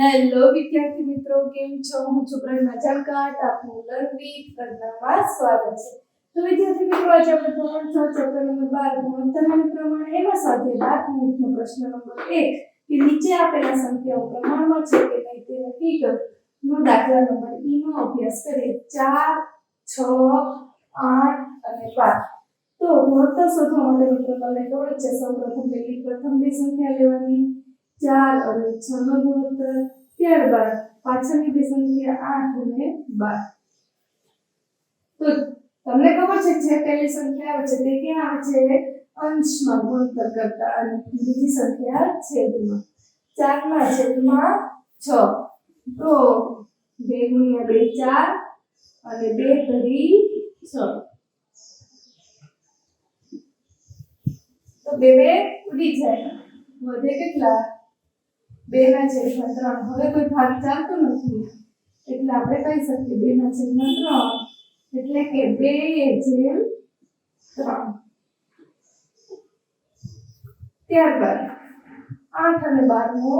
Hello વિદ્યાર્થી મિત્રો, કેમ છો? હું છું પ્રજ્ઞા જામકાટ. આપનું લર્નિંગ કરનામાં સ્વાગત છે. તો વિદ્યાર્થી મિત્રો, આજે આપણે ધોરણ 6 ચેપ્ટર નંબર 12 ગુણોત્તરના પ્રમાણ એમાં સ્વાધ્યાય 12 મિનિટનો પ્રશ્ન નંબર 1 કે નીચે આપેલા સંખ્યાઓ પ્રમાણમાં છે કે નહીં તે નક્કી કરો નો દાખલા નંબર E નો અભ્યાસ કરીએ. 4, 6, 8 અને 12. તો ગુણોત્તર શોધવા માટે મિત્રો તમને ખબર છે, સૌપ્રથમ પ્રથમ બે સંખ્યા લેવાની 4 અને 6 નો ગુણોત્તર, ત્યારબાદ પાછળની બે સંખ્યા 8 અને 12. તો તમને ખબર છે જે પહેલી સંખ્યા આવે છે તે ક્યાં આવે છે? અંશમાં ગુણોત્તર કરતા, અને બીજી સંખ્યા છેદમાં. 4 ના છેદમાં 6. તો 2 × 2 4 અને 2 તરી 6. તો 2 ઉડી જાય, વધે કેટલા? 2 ના છેદમાં 3. હવે કોઈ ભાગ ચાલતો નથી એટલે આપણે કહી શકીએ 2 ના છેદમાં 3 એટલે કે 2/3. ત્યારબાદ 8 અને 12 નો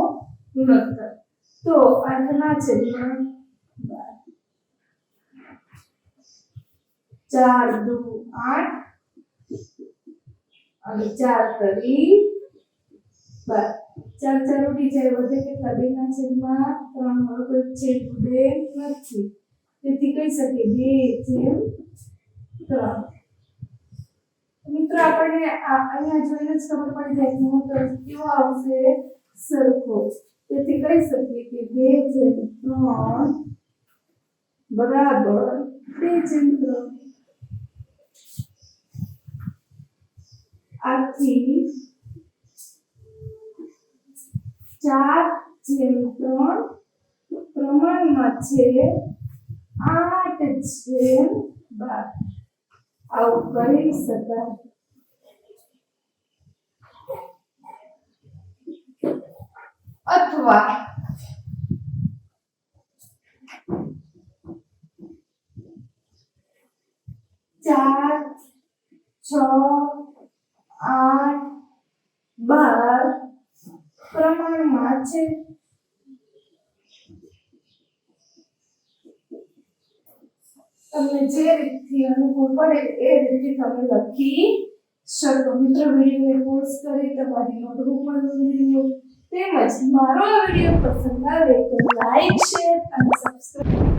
ગુણોત્તર. તો 8 ના છેદમાં 12. 4 દુ 8 અને 4 તરી 12. 4 4 ઉડી જાય, વધે કેટલા? 2 ના છેદમાં 3. હવે કોઈ છેદ ઉડે નથી, તેથી કહી શકીએ 2/3. મિત્રો, આપણને અહીંયા જોઈને જ ખબર પડી જાય કે ગુણોત્તર કેવો આવશે? સરખો. તેથી કહી શકીએ કે 2/3 બરાબર 2/3. આથી 4/3 પ્રમાણમાં છે 8/12. આવું કરી શકાય. અથવા 4, 6, 8, 12 પ્રમાણમાં છે. તમને જે રીતથી અનુકૂળ પડે એ રીતે તમે લખી શકો. મિત્રો, વિડીયોને પોઝ કરી તમારી નોટબુકમાં નોંધી લો. તેમજ મારો આ વિડીયો પસંદ આવે તો લાઈક, શેર અને સબસ્ક્રાઇબ